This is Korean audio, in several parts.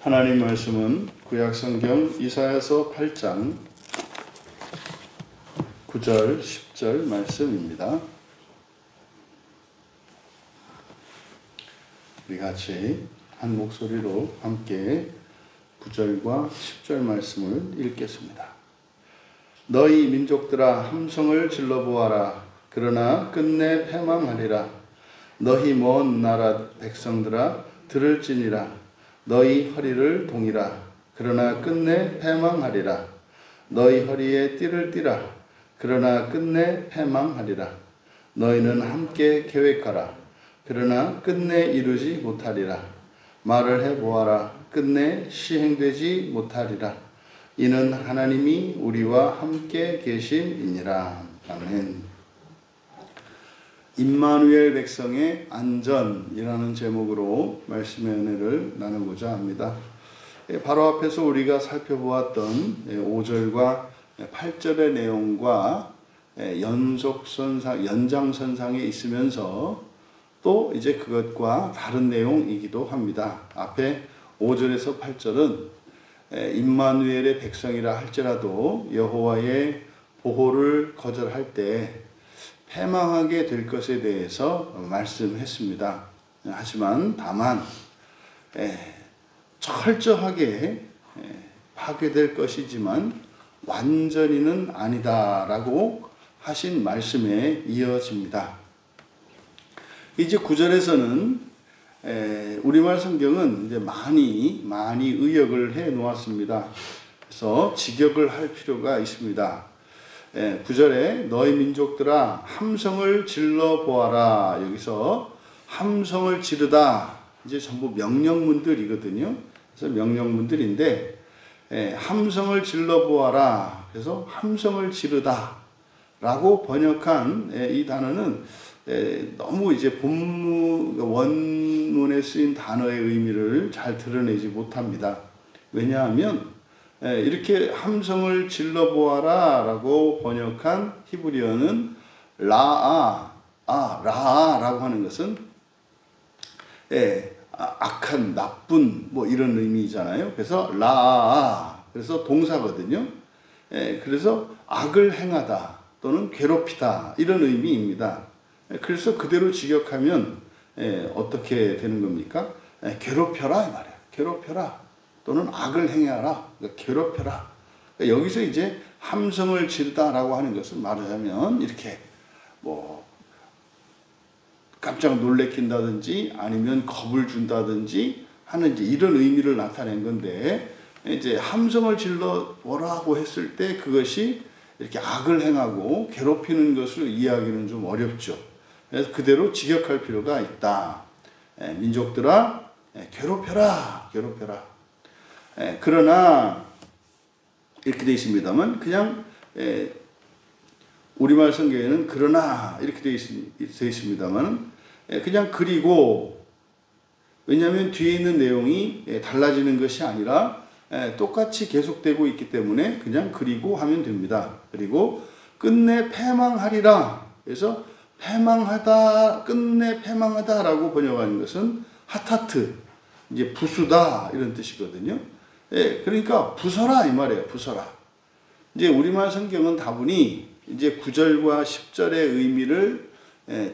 하나님 말씀은 구약성경 이사야서 8장 9절 10절 말씀입니다. 우리 같이 한 목소리로 함께 9절과 10절 말씀을 읽겠습니다. 너희 민족들아 함성을 질러보아라. 그러나 끝내 패망하리라. 너희 먼 나라 백성들아 들을지니라. 너희 허리를 동이라. 그러나 끝내 패망하리라. 너희 허리에 띠를 띠라. 그러나 끝내 패망하리라. 너희는 함께 계획하라. 그러나 끝내 이루지 못하리라. 말을 해보아라. 끝내 시행되지 못하리라. 이는 하나님이 우리와 함께 계심이니라. 아멘. 임마누엘 백성의 안전이라는 제목으로 말씀의 은혜를 나누고자 합니다. 바로 앞에서 우리가 살펴보았던 5절과 8절의 내용과 연장선상에 있으면서 또 이제 그것과 다른 내용이기도 합니다. 앞에 5절에서 8절은 임마누엘의 백성이라 할지라도 여호와의 보호를 거절할 때 패망하게 될 것에 대해서 말씀했습니다. 하지만 다만 철저하게 파괴될 것이지만 완전히는 아니다라고 하신 말씀에 이어집니다. 이제 9절에서는 우리말 성경은 이제 많이 의역을 해 놓았습니다. 그래서 직역을 할 필요가 있습니다. 9절에 너희 민족들아 함성을 질러 보아라. 여기서 함성을 지르다 이제 전부 명령문들이거든요. 그래서 명령문들인데 함성을 질러 보아라. 그래서 함성을 지르다 라고 번역한 이 단어는 너무 이제 원문에 쓰인 단어의 의미를 잘 드러내지 못합니다. 왜냐하면 이렇게 함성을 질러보아라 라고 번역한 히브리어는 라아라고 하는 것은 악한, 나쁜 뭐 이런 의미잖아요. 그래서 라아, 그래서 동사거든요. 그래서 악을 행하다 또는 괴롭히다 이런 의미입니다. 그래서 그대로 직역하면 어떻게 되는 겁니까? 괴롭혀라 이 말이에요. 괴롭혀라. 또는 악을 행하라, 그러니까 괴롭혀라. 그러니까 여기서 이제 함성을 지르다라고 하는 것을 말하자면 이렇게 뭐 깜짝 놀래킨다든지 아니면 겁을 준다든지 하는 이제 이런 의미를 나타낸 건데 이제 함성을 질러 보라고 했을 때 그것이 이렇게 악을 행하고 괴롭히는 것을 이해하기는 좀 어렵죠. 그래서 그대로 직역할 필요가 있다. 민족들아 괴롭혀라. 그러나 이렇게 되어 있습니다만 그냥 우리말 성경에는 그러나 이렇게 되어 있습니다만 그냥 그리고 왜냐하면 뒤에 있는 내용이 달라지는 것이 아니라 똑같이 계속되고 있기 때문에 그냥 그리고 하면 됩니다. 그리고 끝내 패망하리라. 그래서 패망하다, 끝내 패망하다라고 번역하는 것은 하타트, 이제 부수다 이런 뜻이거든요. 그러니까 부숴라 이 말이에요. 부숴라. 이제 우리말 성경은 다분히 이제 9절과 10절의 의미를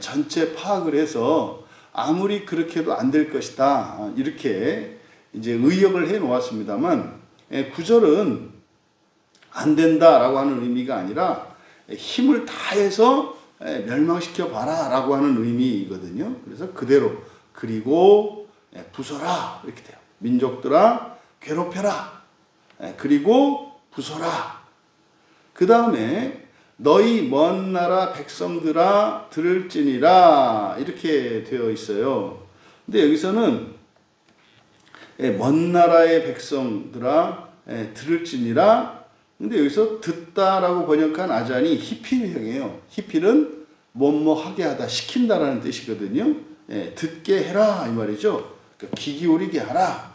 전체 파악을 해서 아무리 그렇게 해도 안 될 것이다 이렇게 이제 의역을 해 놓았습니다만 9절은 안 된다라고 하는 의미가 아니라 힘을 다해서 멸망시켜 봐라 라고 하는 의미이거든요. 그래서 그대로 그리고 부숴라 이렇게 돼요. 민족들아 괴롭혀라. 그리고 부숴라. 그 다음에 너희 먼 나라 백성들아 들을지니라 이렇게 되어 있어요. 근데 여기서는 먼 나라의 백성들아 들을지니라. 근데 여기서 듣다라고 번역한 아잔이 히필형이에요. 히필은 뭐뭐 하게 하다, 시킨다라는 뜻이거든요. 듣게 해라 이 말이죠. 그러니까 귀 기울이게 하라.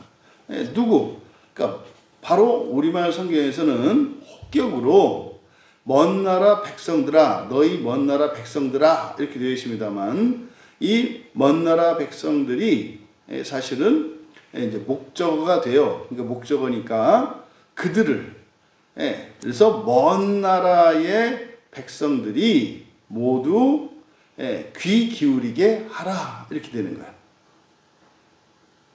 누구? 그러니까 바로 우리말 성경에서는 혹격으로 먼 나라 백성들아, 너희 먼 나라 백성들아 이렇게 되어 있습니다만 이 먼 나라 백성들이 사실은 이제 목적어가 돼요. 그러니까 목적어니까 그들을. 그래서 먼 나라의 백성들이 모두 귀 기울이게 하라 이렇게 되는 거예요.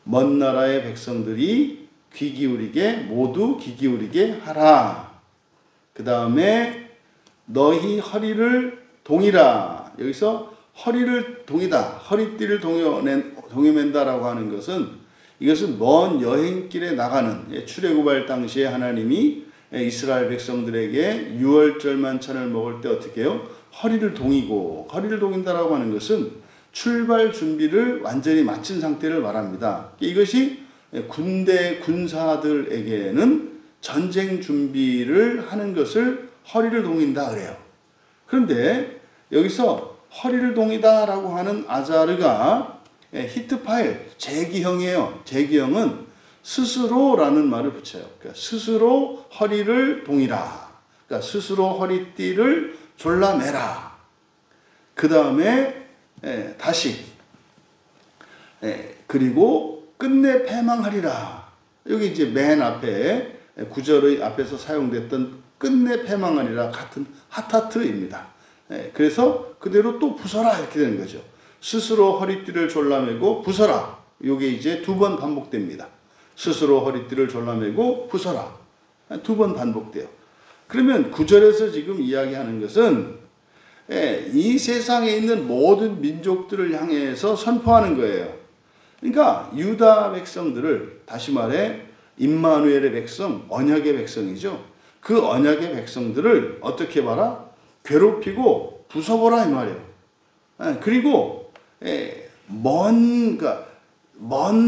먼 나라의 백성들이 귀 기울이게 모두 귀 기울이게 하라. 그 다음에 너희 허리를 동이라. 여기서 허리를 동이다. 허리띠를 동여맨다라고 하는 것은 이것은 먼 여행길에 나가는 출애굽할 당시에 하나님이 이스라엘 백성들에게 유월절 만찬을 먹을 때 어떻게 해요? 허리를 동이고 허리를 동인다라고 하는 것은 출발 준비를 완전히 마친 상태를 말합니다. 이것이 군대 군사들에게는 전쟁 준비를 하는 것을 허리를 동인다 그래요. 그런데 여기서 허리를 동이다라고 하는 아자르가 히트파일 제기형이에요. 제기형은 스스로라는 말을 붙여요. 그러니까 스스로 허리를 동이라. 그러니까 스스로 허리띠를 졸라매라. 그 다음에 다시 그리고 끝내 패망하리라. 여기 이제 맨 앞에 구절의 앞에서 사용됐던 끝내 패망하리라 같은 하타트입니다. 그래서 그대로 또 부서라 이렇게 되는 거죠. 스스로 허리띠를 졸라매고 부서라. 이게 이제 2번 반복됩니다. 스스로 허리띠를 졸라매고 부서라. 2번 반복돼요. 그러면 9절에서 지금 이야기하는 것은 이 세상에 있는 모든 민족들을 향해서 선포하는 거예요. 그러니까 유다 백성들을 다시 말해 임마누엘의 백성, 언약의 백성이죠. 그 언약의 백성들을 어떻게 봐라? 괴롭히고 부숴보라 이 말이에요. 그리고 먼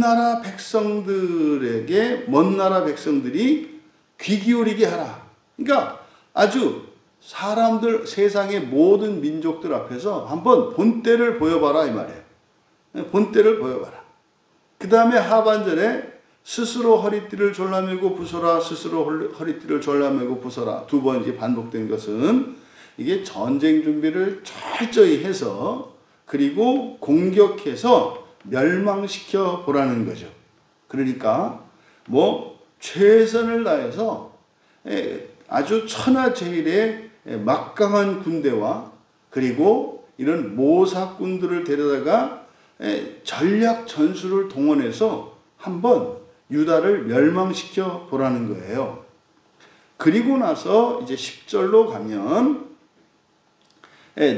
나라 백성들에게 먼 나라 백성들이 귀 기울이게 하라. 그러니까 아주 사람들 세상의 모든 민족들 앞에서 한번 본때를 보여봐라 이 말이에요. 본때를 보여봐라. 그 다음에 하반절에 스스로 허리띠를 졸라매고 부숴라. 스스로 허리띠를 졸라매고 부숴라. 2번 이제 반복된 것은 이게 전쟁 준비를 철저히 해서 그리고 공격해서 멸망시켜 보라는 거죠. 그러니까 뭐 최선을 다해서 아주 천하제일의 막강한 군대와 그리고 이런 모사꾼들을 데려다가 전략 전술을 동원해서 한번 유다를 멸망시켜 보라는 거예요. 그리고 나서 이제 10절로 가면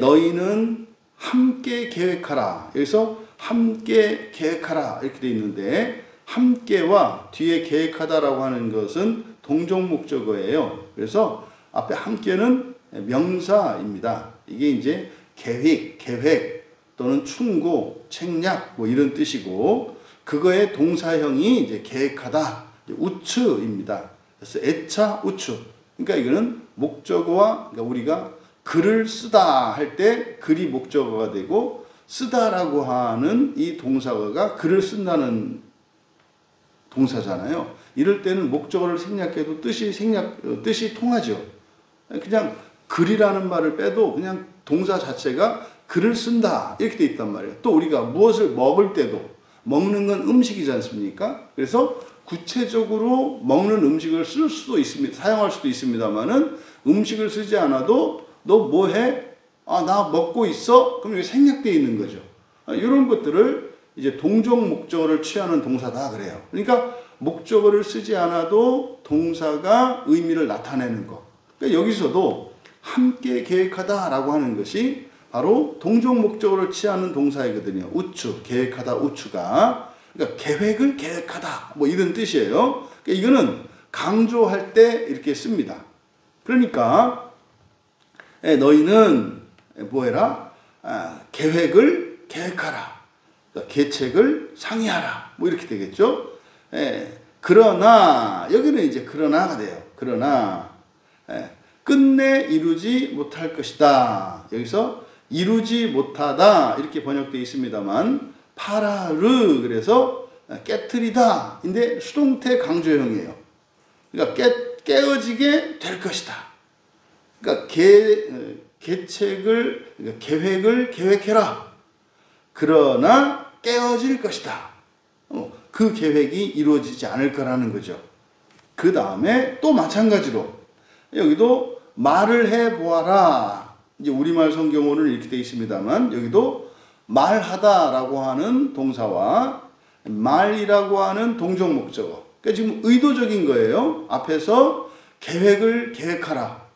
너희는 함께 계획하라. 여기서 함께 계획하라 이렇게 되어 있는데 함께와 뒤에 계획하다라고 하는 것은 동종 목적어예요. 그래서 앞에 함께는 명사입니다. 이게 이제 계획 또는 충고, 책략 뭐 이런 뜻이고 그거의 동사형이 이제 계획하다, 우츠입니다. 그래서 애차 우츠. 그러니까 이거는 목적어와 그러니까 우리가 글을 쓰다 할 때 글이 목적어가 되고 쓰다라고 하는 이 동사가 글을 쓴다는 동사잖아요. 이럴 때는 목적어를 생략해도 뜻이 통하죠. 그냥 글이라는 말을 빼도 그냥 동사 자체가 글을 쓴다 이렇게 돼 있단 말이에요. 또 우리가 무엇을 먹을 때도 먹는 건 음식이지 않습니까? 그래서 구체적으로 먹는 음식을 쓸 수도 있습니다. 사용할 수도 있습니다만은 음식을 쓰지 않아도 너 뭐해? 아, 나 먹고 있어? 그럼 이게 생략되어 있는 거죠. 이런 것들을 이제 동종 목적어를 취하는 동사다 그래요. 그러니까 목적어를 쓰지 않아도 동사가 의미를 나타내는 거. 그러니까 여기서도 함께 계획하다라고 하는 것이 바로 동종 목적어를 취하는 동사이거든요. 우추, 계획하다, 우추가. 그러니까 계획을 계획하다. 뭐 이런 뜻이에요. 그러니까 이거는 강조할 때 이렇게 씁니다. 그러니까 너희는 뭐해라? 계획을 계획하라. 그러니까 계책을 상의하라. 뭐 이렇게 되겠죠. 그러나 여기는 이제 그러나가 돼요. 그러나 끝내 이루지 못할 것이다. 여기서 이루지 못하다 이렇게 번역되어 있습니다만 파라르 그래서 깨트리다 인데 수동태 강조형이에요. 그러니까 깨어지게 될 것이다. 그러니까 계책을 그러니까 계획을 계획해라. 그러나 깨어질 것이다. 그 계획이 이루어지지 않을 거라는 거죠. 그 다음에 또 마찬가지로 여기도 말을 해보아라. 이제 우리말 성경어는 이렇게 되어 있습니다만 여기도 말하다라고 하는 동사와 말이라고 하는 동적 목적어. 그러니까 지금 의도적인 거예요. 앞에서 계획을 계획하라.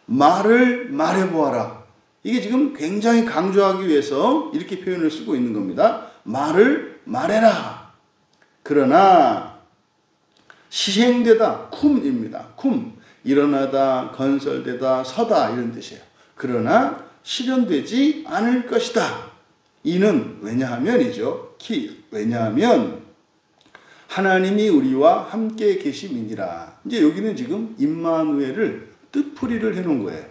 말을 말해보아라. 이게 지금 굉장히 강조하기 위해서 이렇게 표현을 쓰고 있는 겁니다. 말을 말해라. 그러나 시행되다, 쿰입니다. 쿰. 일어나다, 건설되다, 서다 이런 뜻이에요. 그러나 실현되지 않을 것이다. 이는 왜냐하면이죠. 왜냐하면 하나님이 우리와 함께 계심이니라. 이제 여기는 지금 임마누엘을 뜻풀이를 해놓은 거예요.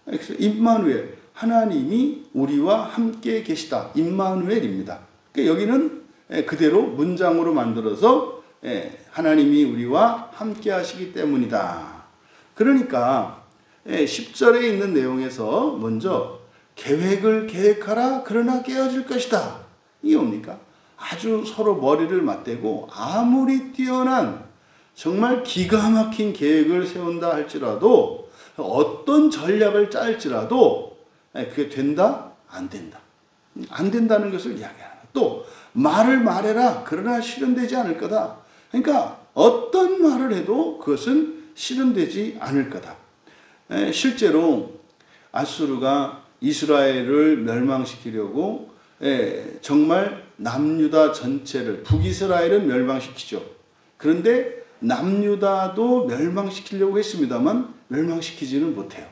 그래서 임마누엘, 하나님이 우리와 함께 계시다. 임마누엘입니다. 그러니까 여기는 그대로 문장으로 만들어서 하나님이 우리와 함께 하시기 때문이다. 그러니까 10절에 있는 내용에서 먼저 계획을 계획하라. 그러나 깨어질 것이다. 이게 뭡니까? 아주 서로 머리를 맞대고 아무리 뛰어난 정말 기가 막힌 계획을 세운다 할지라도 어떤 전략을 짤지라도 그게 된다? 안 된다. 안 된다는 것을 이야기합니다. 또 말을 말해라. 그러나 실현되지 않을 거다. 그러니까 어떤 말을 해도 그것은 실현되지 않을 거다. 실제로 아수르가 이스라엘을 멸망시키려고 정말 남유다 전체를 북이스라엘은 멸망시키죠. 그런데 남유다도 멸망시키려고 했습니다만 멸망시키지는 못해요.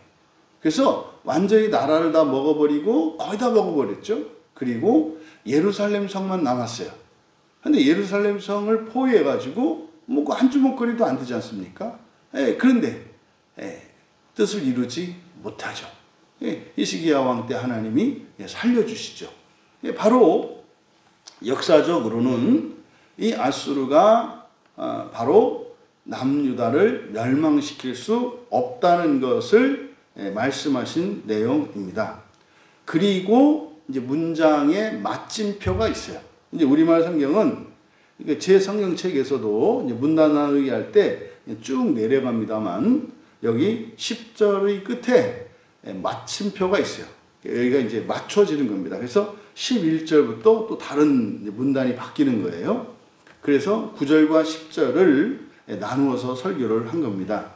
그래서 완전히 나라를 다 먹어버리고 거의 다 먹어버렸죠. 그리고 예루살렘 성만 남았어요. 근데 예루살렘 성을 포위해가지고 뭐 한 주먹거리도 안 되지 않습니까? 그런데 뜻을 이루지 못하죠. 히스기야 왕 때 하나님이 살려주시죠. 바로 역사적으로는 이 아수르가 바로 남유다를 멸망시킬 수 없다는 것을 말씀하신 내용입니다. 그리고 이제 문장에 마침표가 있어요. 이제 우리말 성경은 제 성경책에서도 이제 문단 나누기 할 때 쭉 내려갑니다만 여기 10절의 끝에 마침표가 있어요. 여기가 이제 맞춰지는 겁니다. 그래서 11절부터 또 다른 문단이 바뀌는 거예요. 그래서 9절과 10절을 나누어서 설교를 한 겁니다.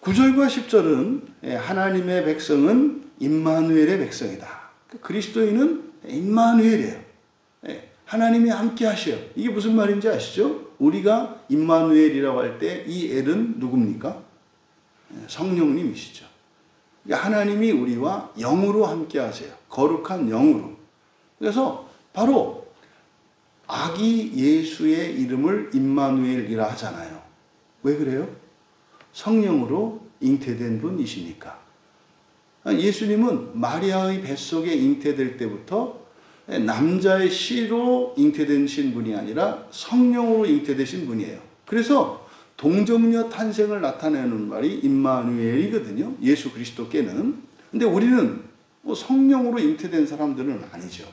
9절과 10절은 하나님의 백성은 임마누엘의 백성이다. 그리스도인은 임마누엘이에요. 하나님이 함께 하셔요. 이게 무슨 말인지 아시죠? 우리가 임마누엘이라고 할 때 이 엘은 누굽니까? 성령님이시죠. 그러니까 하나님이 우리와 영으로 함께 하세요. 거룩한 영으로. 그래서 바로 아기 예수의 이름을 임마누엘이라 하잖아요. 왜 그래요? 성령으로 잉태된 분이시니까. 예수님은 마리아의 뱃속에 잉태될 때부터 남자의 씨로 잉태되신 분이 아니라 성령으로 잉태되신 분이에요. 그래서 동정녀 탄생을 나타내는 말이 임마누엘이거든요. 예수 그리스도께는. 근데 우리는 성령으로 잉태된 사람들은 아니죠.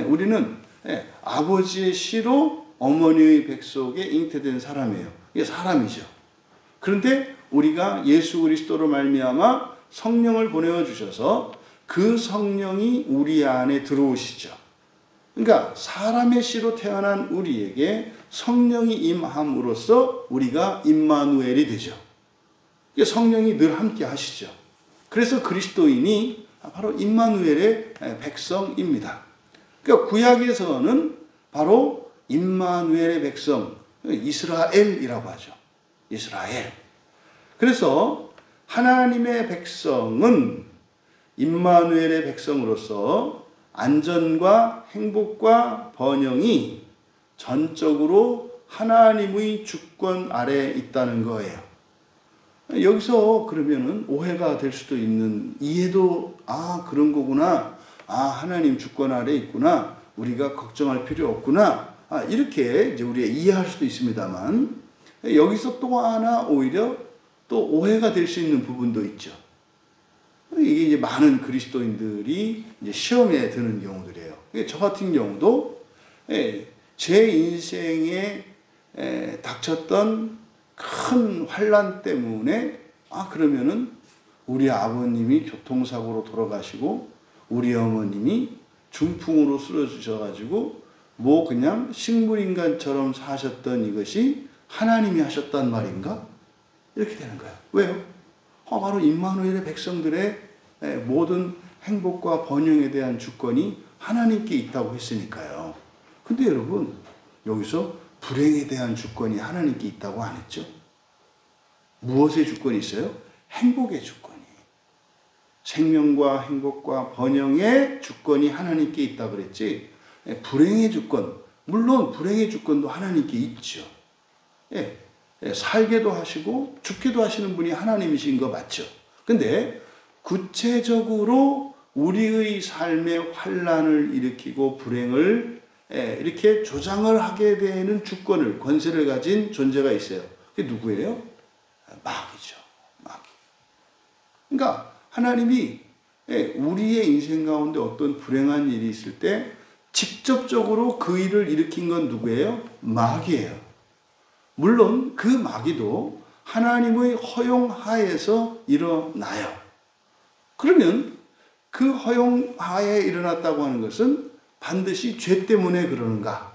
우리는 아버지의 씨로 어머니의 뱃속에 잉태된 사람이에요. 이게 사람이죠. 그런데 우리가 예수 그리스도로 말미암아 성령을 보내어 주셔서 그 성령이 우리 안에 들어오시죠. 그러니까 사람의 씨로 태어난 우리에게 성령이 임함으로써 우리가 임마누엘이 되죠. 성령이 늘 함께 하시죠. 그래서 그리스도인이 바로 임마누엘의 백성입니다. 그러니까 구약에서는 바로 임마누엘의 백성, 이스라엘이라고 하죠. 이스라엘. 그래서 하나님의 백성은 임마누엘의 백성으로서 안전과 행복과 번영이 전적으로 하나님의 주권 아래에 있다는 거예요. 여기서 그러면은 오해가 될 수도 있는, 이해도 그런 거구나. 하나님 주권 아래에 있구나. 우리가 걱정할 필요 없구나. 이렇게 이제 우리가 이해할 수도 있습니다만 여기서 또 하나 오히려 또 오해가 될 수 있는 부분도 있죠. 이게 이제 많은 그리스도인들이 이제 시험에 드는 경우들이에요. 저 같은 경우도 제 인생에 닥쳤던 큰 환난 때문에 그러면은 우리 아버님이 교통사고로 돌아가시고 우리 어머님이 중풍으로 쓰러지셔가지고 뭐 그냥 식물인간처럼 사셨던 이것이 하나님이 하셨단 말인가? 이렇게 되는 거예요. 왜요? 바로 임마누엘의 백성들의 모든 행복과 번영에 대한 주권이 하나님께 있다고 했으니까요. 근데 여러분, 여기서 불행에 대한 주권이 하나님께 있다고 안 했죠? 무엇의 주권이 있어요? 행복의 주권이. 생명과 행복과 번영의 주권이 하나님께 있다고 그랬지, 불행의 주권, 물론 불행의 주권도 하나님께 있죠. 살게도 하시고 죽게도 하시는 분이 하나님이신 거 맞죠? 근데 구체적으로 우리의 삶에 환난을 일으키고 불행을 이렇게 조장을 하게 되는 주권을, 권세를 가진 존재가 있어요. 그게 누구예요? 마귀죠. 마귀. 그러니까 하나님이 우리의 인생 가운데 어떤 불행한 일이 있을 때 직접적으로 그 일을 일으킨 건 누구예요? 마귀예요. 물론 그 마귀도 하나님의 허용하에서 일어나요. 그러면 그 허용하에 일어났다고 하는 것은 반드시 죄 때문에 그러는가?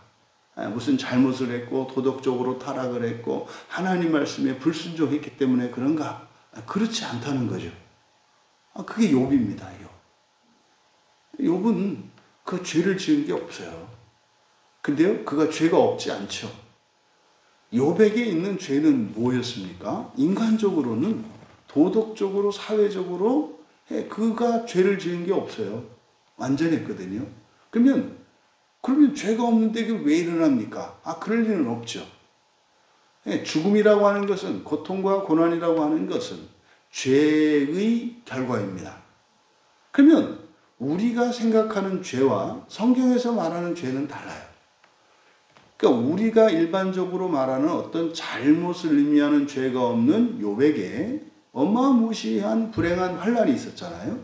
무슨 잘못을 했고 도덕적으로 타락을 했고 하나님 말씀에 불순종했기 때문에 그런가? 그렇지 않다는 거죠. 그게 욥입니다. 욥은 그 죄를 지은 게 없어요. 근데요, 그가 죄가 없지 않죠. 욥에게 있는 죄는 뭐였습니까? 인간적으로는, 도덕적으로, 사회적으로 그가 죄를 지은 게 없어요. 완전했거든요. 그러면 죄가 없는데 이게 왜 일어납니까? 그럴 리는 없죠. 죽음이라고 하는 것은, 고통과 고난이라고 하는 것은 죄의 결과입니다. 그러면 우리가 생각하는 죄와 성경에서 말하는 죄는 달라요. 그러니까 우리가 일반적으로 말하는 어떤 잘못을 의미하는 죄가 없는 욥에게 어마무시한 불행한 환난이 있었잖아요.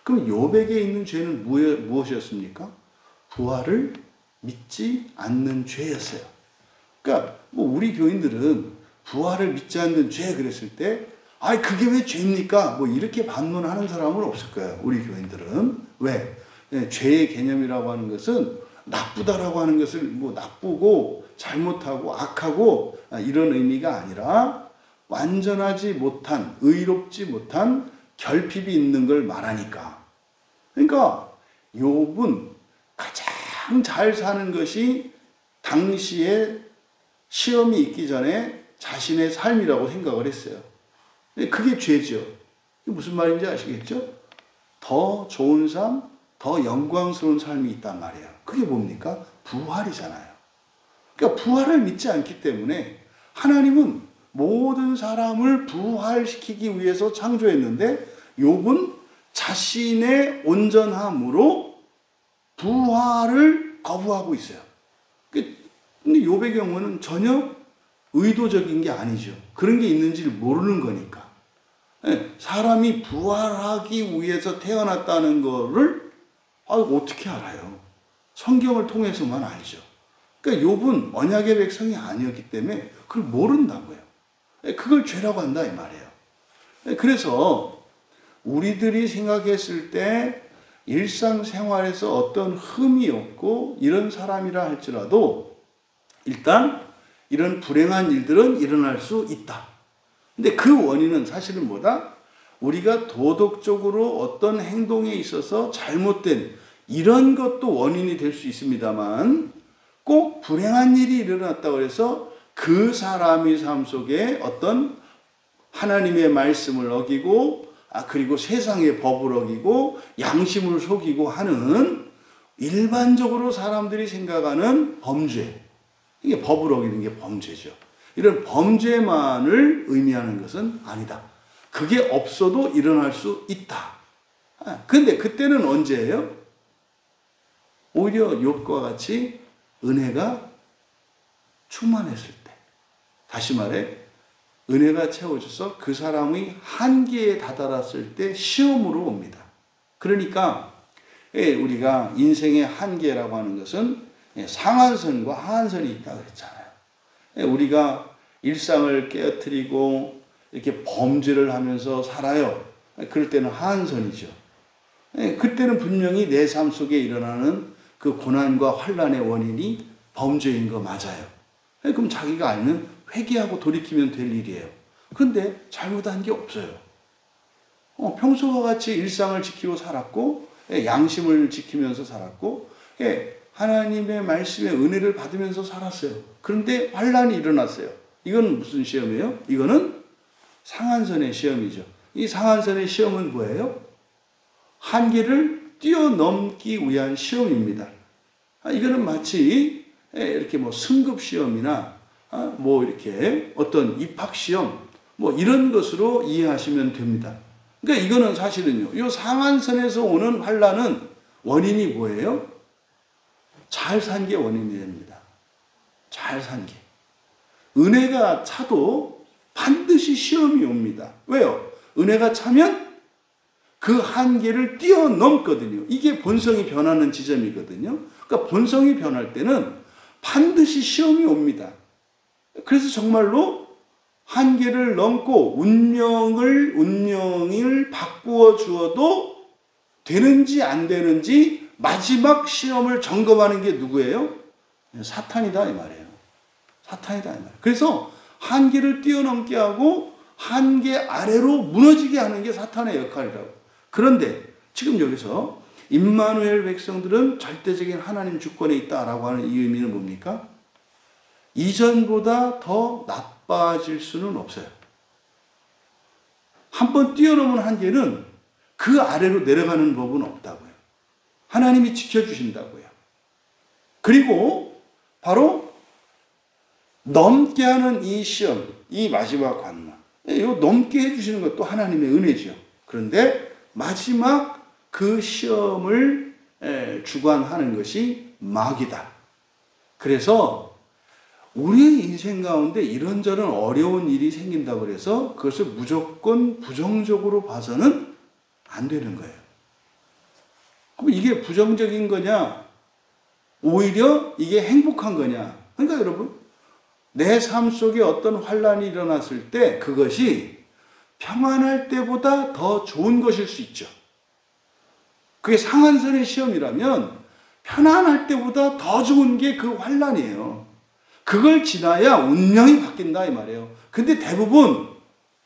그럼 욥에게 있는 죄는 무엇이었습니까? 부활을 믿지 않는 죄였어요. 그러니까 우리 교인들은 부활을 믿지 않는 죄 그랬을 때 그게 왜 죄입니까? 이렇게 반문하는 사람은 없을 거예요. 우리 교인들은. 왜? 죄의 개념이라고 하는 것은 나쁘다라고 하는 것을 나쁘고 잘못하고 악하고 이런 의미가 아니라 완전하지 못한, 의롭지 못한 결핍이 있는 걸 말하니까. 그러니까 욥은 가장 잘 사는 것이 당시에 시험이 있기 전에 자신의 삶이라고 생각을 했어요. 그게 죄죠. 무슨 말인지 아시겠죠? 더 좋은 삶, 더 영광스러운 삶이 있단 말이에요. 그게 뭡니까? 부활이잖아요. 그러니까 부활을 믿지 않기 때문에 하나님은 모든 사람을 부활시키기 위해서 창조했는데 욥은 자신의 온전함으로 부활을 거부하고 있어요. 근데 욥의 경우는 전혀 의도적인 게 아니죠. 그런 게 있는지를 모르는 거니까. 사람이 부활하기 위해서 태어났다는 거를 어떻게 알아요? 성경을 통해서만 알죠. 그러니까 욥은 언약의 백성이 아니었기 때문에 그걸 모른다고요. 그걸 죄라고 한다 이 말이에요. 그래서 우리들이 생각했을 때 일상생활에서 어떤 흠이 없고 이런 사람이라 할지라도 일단 이런 불행한 일들은 일어날 수 있다. 근데 그 원인은 사실은 뭐다? 우리가 도덕적으로 어떤 행동에 있어서 잘못된 이런 것도 원인이 될 수 있습니다만 꼭 불행한 일이 일어났다고 해서 그 사람의 삶 속에 어떤 하나님의 말씀을 어기고 그리고 세상의 법을 어기고 양심을 속이고 하는 일반적으로 사람들이 생각하는 범죄, 이게 법을 어기는 게 범죄죠. 이런 범죄만을 의미하는 것은 아니다. 그게 없어도 일어날 수 있다. 근데 그때는 언제예요? 오히려 욥과 같이 은혜가 충만했을 때. 다시 말해 은혜가 채워져서 그 사람의 한계에 다다랐을 때 시험으로 옵니다. 그러니까 우리가 인생의 한계라고 하는 것은 상한선과 하한선이 있다고 그랬잖아요. 우리가 일상을 깨어뜨리고 이렇게 범죄를 하면서 살아요. 그럴 때는 하한선이죠. 그때는 분명히 내 삶 속에 일어나는 그 고난과 환난의 원인이 범죄인 거 맞아요. 그럼 자기가 알면 회개하고 돌이키면 될 일이에요. 그런데 잘못한 게 없어요. 평소와 같이 일상을 지키고 살았고, 양심을 지키면서 살았고, 하나님의 말씀의 은혜를 받으면서 살았어요. 그런데 환난이 일어났어요. 이건 무슨 시험이에요? 이거는 상한선의 시험이죠. 이 상한선의 시험은 뭐예요? 한계를 뛰어넘기 위한 시험입니다. 이거는 마치 이렇게 뭐 승급 시험이나 뭐 이렇게 어떤 입학 시험 뭐 이런 것으로 이해하시면 됩니다. 그러니까 이거는 사실은요. 이 상한선에서 오는 환난은 원인이 뭐예요? 잘 산 게 원인이 됩니다. 잘 산 게. 은혜가 차도 반드시 시험이 옵니다. 왜요? 은혜가 차면 그 한계를 뛰어넘거든요. 이게 본성이 변하는 지점이거든요. 그러니까 본성이 변할 때는 반드시 시험이 옵니다. 그래서 정말로 한계를 넘고 운명을 바꾸어 주어도 되는지 안 되는지 마지막 시험을 점검하는 게 누구예요? 사탄이다 이 말이에요. 사탄이다 이 말이에요. 그래서 한계를 뛰어넘게 하고 한계 아래로 무너지게 하는 게 사탄의 역할이라고. 그런데 지금 여기서 임마누엘 백성들은 절대적인 하나님 주권에 있다라고 하는 이 의미는 뭡니까? 이전보다 더 나빠질 수는 없어요. 한번 뛰어넘은 한계는 그 아래로 내려가는 법은 없다고요. 하나님이 지켜주신다고요. 그리고 바로 넘게 하는 이 시험, 이 마지막 관나, 이거 넘게 해주시는 것도 하나님의 은혜죠. 그런데 마지막 그 시험을 주관하는 것이 마귀다. 그래서 우리의 인생 가운데 이런저런 어려운 일이 생긴다고 해서 그것을 무조건 부정적으로 봐서는 안 되는 거예요. 그럼 이게 부정적인 거냐? 오히려 이게 행복한 거냐? 그러니까 여러분, 내 삶 속에 어떤 환난이 일어났을 때 그것이 평안할 때보다 더 좋은 것일 수 있죠. 그게 상한선의 시험이라면 편안할 때보다 더 좋은 게 그 환난이에요. 그걸 지나야 운명이 바뀐다 이 말이에요. 근데 대부분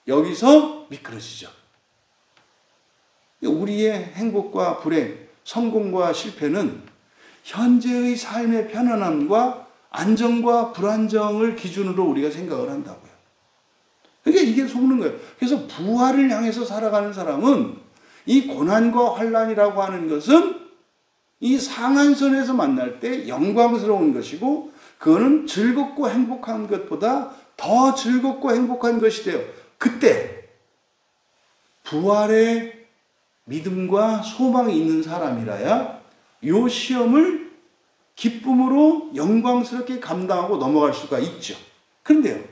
여기서 미끄러지죠. 우리의 행복과 불행, 성공과 실패는 현재의 삶의 편안함과 안정과 불안정을 기준으로 우리가 생각을 한다고요. 그러니까 이게 속는 거예요. 그래서 부활을 향해서 살아가는 사람은 이 고난과 환난이라고 하는 것은 이 상한선에서 만날 때 영광스러운 것이고 그거는 즐겁고 행복한 것보다 더 즐겁고 행복한 것이 돼요. 그때 부활의 믿음과 소망이 있는 사람이라야 이 시험을 기쁨으로 영광스럽게 감당하고 넘어갈 수가 있죠. 그런데요,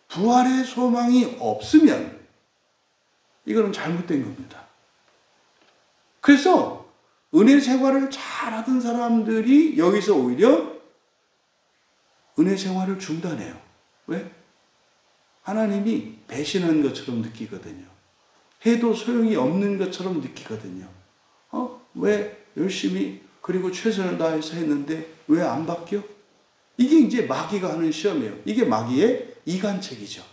부활의 소망이 없으면 이거는 잘못된 겁니다. 그래서 은혜 생활을 잘하던 사람들이 여기서 오히려 은혜 생활을 중단해요. 왜? 하나님이 배신한 것처럼 느끼거든요. 해도 소용이 없는 것처럼 느끼거든요. 왜 열심히 그리고 최선을 다해서 했는데 왜 안 바뀌어? 이게 이제 마귀가 하는 시험이에요. 이게 마귀의 이간책이죠.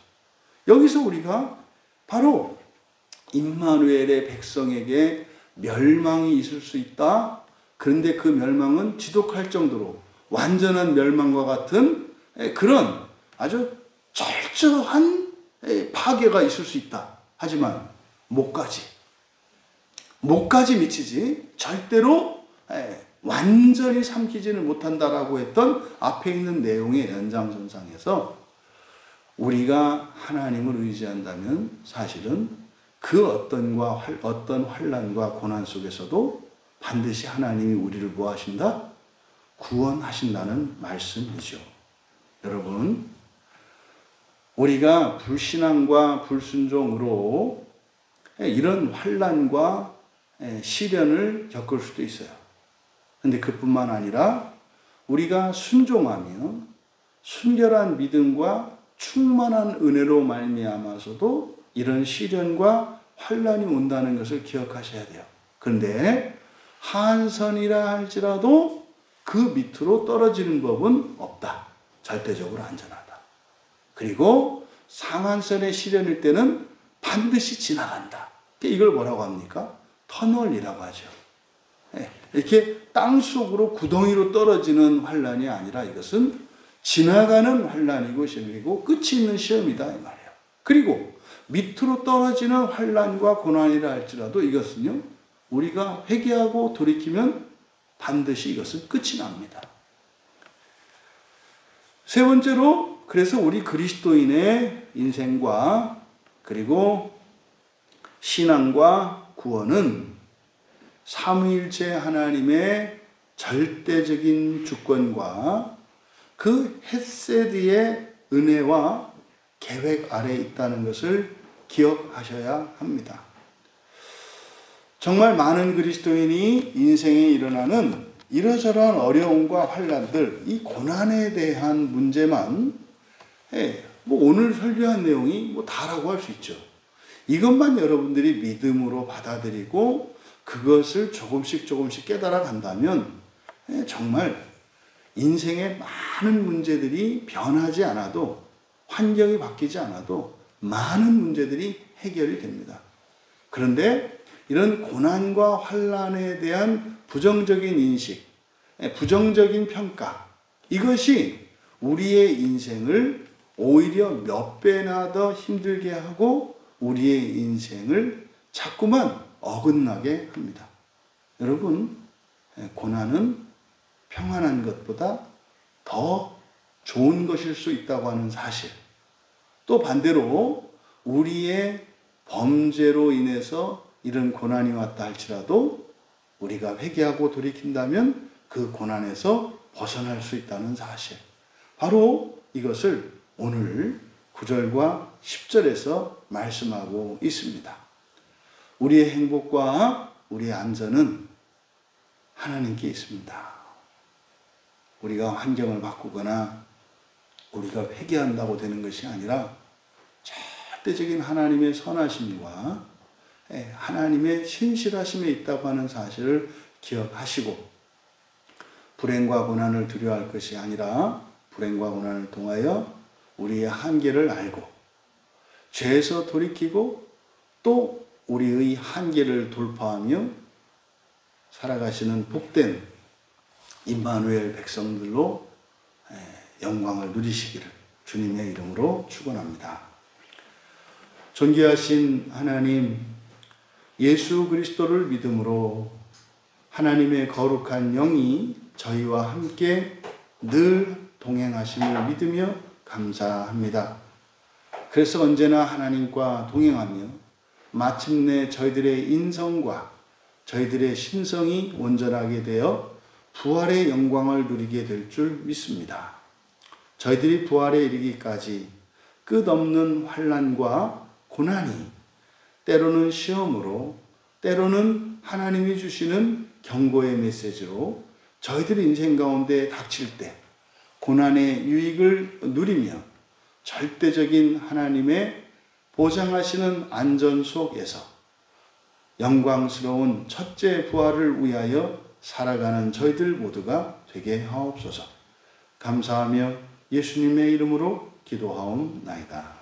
여기서 우리가 바로 임마누엘의 백성에게 멸망이 있을 수 있다. 그런데 그 멸망은 지독할 정도로 완전한 멸망과 같은 그런 아주 철저한 파괴가 있을 수 있다. 하지만 목까지 미치지 절대로 완전히 삼키지는 못한다라고 했던 앞에 있는 내용의 연장선상에서 우리가 하나님을 의지한다면 사실은 그 어떤 환난과 고난 속에서도 반드시 하나님이 우리를 뭐 하신다? 구원하신다는 말씀이죠. 여러분, 우리가 불신앙과 불순종으로 이런 환난과 시련을 겪을 수도 있어요. 그런데 그뿐만 아니라 우리가 순종하며 순결한 믿음과 충만한 은혜로 말미암아서도 이런 시련과 환난이 온다는 것을 기억하셔야 돼요. 그런데 한선이라 할지라도 그 밑으로 떨어지는 법은 없다. 절대적으로 안전하다. 그리고 상한선의 시련일 때는 반드시 지나간다. 이걸 뭐라고 합니까? 터널이라고 하죠. 이렇게 땅속으로 구덩이로 떨어지는 환난이 아니라 이것은 지나가는 환난이고 시험이고 끝이 있는 시험이다 이 말이에요. 그리고 밑으로 떨어지는 환난과 고난이라 할지라도 이것은요, 우리가 회개하고 돌이키면 반드시 이것은 끝이 납니다. 세 번째로, 그래서 우리 그리스도인의 인생과 그리고 신앙과 구원은 삼위일체 하나님의 절대적인 주권과 그 헤세드의 은혜와 계획 아래에 있다는 것을 기억하셔야 합니다. 정말 많은 그리스도인이 인생에 일어나는 이러저러한 어려움과 환난들, 이 고난에 대한 문제만 오늘 설교한 내용이 다라고 할 수 있죠. 이것만 여러분들이 믿음으로 받아들이고 그것을 조금씩 깨달아 간다면 정말 인생의 많은 문제들이 변하지 않아도, 환경이 바뀌지 않아도 많은 문제들이 해결이 됩니다. 그런데 이런 고난과 환난에 대한 부정적인 인식, 부정적인 평가, 이것이 우리의 인생을 오히려 몇 배나 더 힘들게 하고 우리의 인생을 자꾸만 어긋나게 합니다. 여러분, 고난은 평안한 것보다 더 좋은 것일 수 있다고 하는 사실, 또 반대로 우리의 범죄로 인해서 이런 고난이 왔다 할지라도 우리가 회개하고 돌이킨다면 그 고난에서 벗어날 수 있다는 사실, 바로 이것을 오늘 9절과 10절에서 말씀하고 있습니다. 우리의 행복과 우리의 안전은 하나님께 있습니다. 우리가 환경을 바꾸거나 우리가 회개한다고 되는 것이 아니라 절대적인 하나님의 선하심과 하나님의 신실하심에 있다고 하는 사실을 기억하시고, 불행과 고난을 두려워할 것이 아니라 불행과 고난을 통하여 우리의 한계를 알고 죄에서 돌이키고 또 우리의 한계를 돌파하며 살아가시는 복된 임마누엘 백성들로 영광을 누리시기를 주님의 이름으로 축원합니다. 존귀하신 하나님, 예수 그리스도를 믿음으로 하나님의 거룩한 영이 저희와 함께 늘 동행하심을 믿으며 감사합니다. 그래서 언제나 하나님과 동행하며 마침내 저희들의 인성과 저희들의 신성이 온전하게 되어 부활의 영광을 누리게 될 줄 믿습니다. 저희들이 부활에 이르기까지 끝없는 환난과 고난이, 때로는 시험으로, 때로는 하나님이 주시는 경고의 메시지로 저희들의 인생 가운데 닥칠 때 고난의 유익을 누리며 절대적인 하나님의 보장하시는 안전 속에서 영광스러운 첫째 부활을 위하여 살아가는 저희들 모두가 되게 하옵소서. 감사하며 예수님의 이름으로 기도하옵나이다.